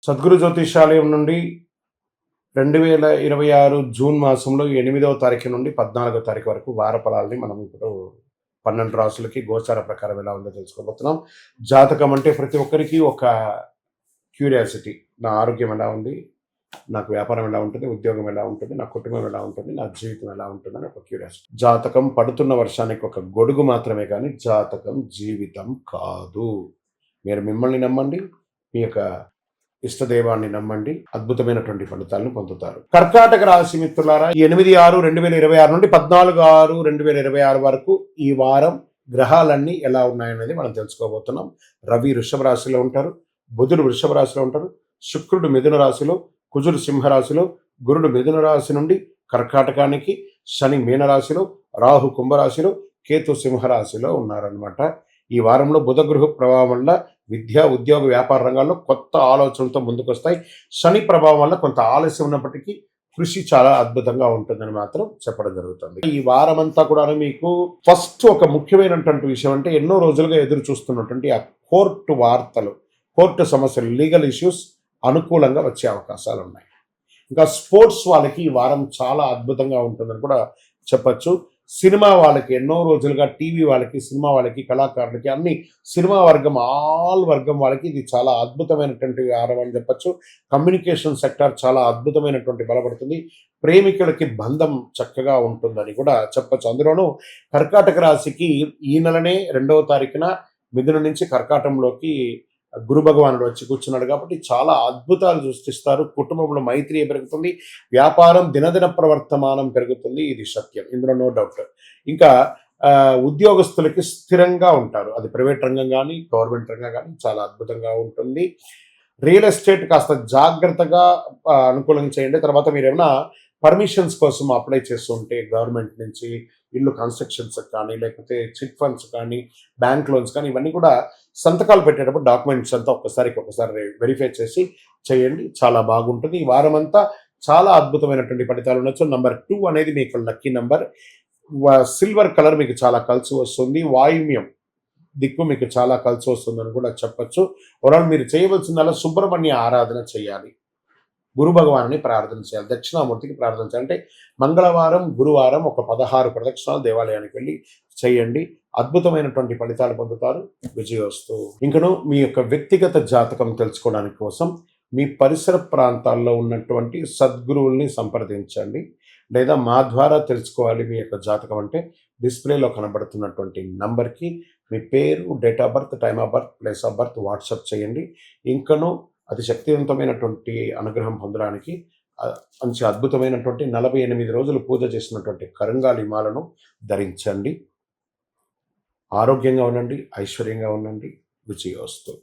సద్గురు జ్యోతిషాలయం నుండి 2026 జూన్ మాసంలో 8వ తారీఖు నుండి 14వ తారీఖు వరకు వార ఫలాల్ని మనం ఇప్పుడు 12 రాసులకి గోచార ప్రకారం ఎలా ఉందో తెలుసుకోబోతున్నాం. జాతకం అంటే ప్రతి ఒక్కరికి ఒక క్యూరియాసిటీ. నా ఆరోగ్యం ఎలా ఉంది, నాకు వ్యాపారం ఎలా ఉంటుంది, ఉద్యోగం ఎలా ఉంటుంది, నా కుటుంబం ఎలా ఉంటుంది, నా జీవితం ఎలా ఉంటుందని ఒక క్యూరియాసిటీ. జాతకం పడుతున్న వర్షానికి ఒక గొడుగు మాత్రమే కానీ జాతకం జీవితం కాదు. మీరు మిమ్మల్ని నమ్మండి, మీ యొక్క ఇష్టదైవాన్ని నమ్మండి, అద్భుతమైనటువంటి ఫలితాలను పొందుతారు. కర్కాటక రాశి మిత్రులారా, 8/6/2026 నుండి 14/6/2026 వరకు ఈ వారం గ్రహాలన్నీ ఎలా ఉన్నాయనేది మనం తెలుసుకోబోతున్నాం. రవి వృషభ రాశిలో ఉంటారు, బుధుడు వృషభ రాశిలో ఉంటారు, శుక్రుడు మిథున రాశిలో, కుజుడు సింహరాశిలో, గురుడు మిథున రాశి నుండి కర్కాటకానికి, శని మీనరాశిలో, రాహు కుంభరాశిలో, కేతు సింహరాశిలో ఉన్నారనమాట. ఈ వారంలో బుధ గృహ ప్రభావం వల్ల విద్య, ఉద్యోగ, వ్యాపార రంగాల్లో కొత్త ఆలోచనలతో ముందుకొస్తాయి. శని ప్రభావం వల్ల కొంత ఆలస్యం ఉన్నప్పటికీ కృషి చాలా అద్భుతంగా ఉంటుందని మాత్రం చెప్పడం జరుగుతుంది. ఈ వారం అంతా కూడా మీకు ఫస్ట్ ఒక ముఖ్యమైనటువంటి విషయం అంటే ఎన్నో రోజులుగా ఎదురు చూస్తున్నటువంటి ఆ కోర్టు వార్తలు, కోర్టు సమస్యలు, లీగల్ ఇష్యూస్ అనుకూలంగా వచ్చే అవకాశాలు ఉన్నాయి. ఇంకా స్పోర్ట్స్ వాళ్ళకి ఈ వారం చాలా అద్భుతంగా ఉంటుందని కూడా చెప్పచ్చు. సినిమా వాళ్ళకి ఎన్నో రోజులుగా, టీవీ వాళ్ళకి, సినిమా వాళ్ళకి, కళాకారులకి, అన్ని సినిమా వర్గం, ఆల్ వర్గం వాళ్ళకి ఇది చాలా అద్భుతమైనటువంటి వారం అని చెప్పచ్చు. కమ్యూనికేషన్ సెక్టార్ చాలా అద్భుతమైనటువంటి బలపడుతుంది. ప్రేమికులకి బంధం చక్కగా ఉంటుందని కూడా చెప్పచ్చు. అందులోనూ కర్కాటక రాశికి ఈ నెలనే 2వ తారీఖున మిథున నుంచి కర్కాటంలోకి గురు భగవానుడు వచ్చి కూర్చున్నాడు కాబట్టి చాలా అద్భుతాలు సృష్టిస్తారు. కుటుంబంలో మైత్రి పెరుగుతుంది, వ్యాపారం దినదిన ప్రవర్తమానం పెరుగుతుంది. ఇది సత్యం, ఇందులో నో డౌట్. ఇంకా ఉద్యోగస్తులకి స్థిరంగా ఉంటారు. అది ప్రైవేట్ రంగం కానీ, గవర్నమెంట్ రంగం కానీ చాలా అద్భుతంగా ఉంటుంది. రియల్ ఎస్టేట్ కాస్త జాగ్రత్తగా అనుకూలంగా చేయండి. తర్వాత మీరు ఏమైనా పర్మిషన్స్ కోసం అప్లై చేస్తుంటే గవర్నమెంట్ నుంచి, ఇల్లు కన్స్ట్రక్షన్స్ కానీ, లేకపోతే చిట్ ఫండ్స్ కానీ, బ్యాంక్ లోన్స్ కానీ, ఇవన్నీ కూడా సంతకాలు పెట్టేటప్పుడు డాక్యుమెంట్స్ అంతా ఒక్కసారి వెరిఫై చేసి చేయండి, చాలా బాగుంటుంది. ఈ వారం అంతా చాలా అద్భుతమైనటువంటి ఫలితాలు ఉండొచ్చు. నంబర్ 2 అనేది మీకు లక్కీ నంబర్. సిల్వర్ కలర్ మీకు చాలా కలిసి వస్తుంది. వాయువ్యం దిక్కు మీకు చాలా కలిసి వస్తుందని కూడా చెప్పచ్చు. ఓవరాల్ మీరు చేయవలసిందల్లా సుబ్రహ్మణ్య ఆరాధన చేయాలి, గురు భగవాన్ని ప్రార్థన చేయాలి, దక్షిణామూర్తికి ప్రార్థన చేయాలి. అంటే మంగళవారం, గురువారం ఒక 16 ప్రదక్షిణాలు దేవాలయానికి వెళ్ళి చేయండి. అద్భుతమైనటువంటి ఫలితాలు పొందుతారు. విజయోస్తు. ఇంకను మీ యొక్క వ్యక్తిగత జాతకం తెలుసుకోవడానికి కోసం మీ పరిసర ప్రాంతాల్లో ఉన్నటువంటి సద్గురువుల్ని సంప్రదించండి. లేదా మా ద్వారా తెలుసుకోవాలి మీ యొక్క జాతకం అంటే డిస్ప్లేలో కనబడుతున్నటువంటి నంబర్కి మీ పేరు, date of birth, time of birth, place of birth WhatsApp చేయండి. ఇంకను అతి శక్తివంతమైనటువంటి అనుగ్రహం పొందడానికి మంచి అద్భుతమైనటువంటి 48 రోజులు పూజ చేసినటువంటి కరంగాలి మాలను ధరించండి. ఆరోగ్యంగా ఉండండి, ఐశ్వర్యంగా ఉండండి. విజయోస్తు.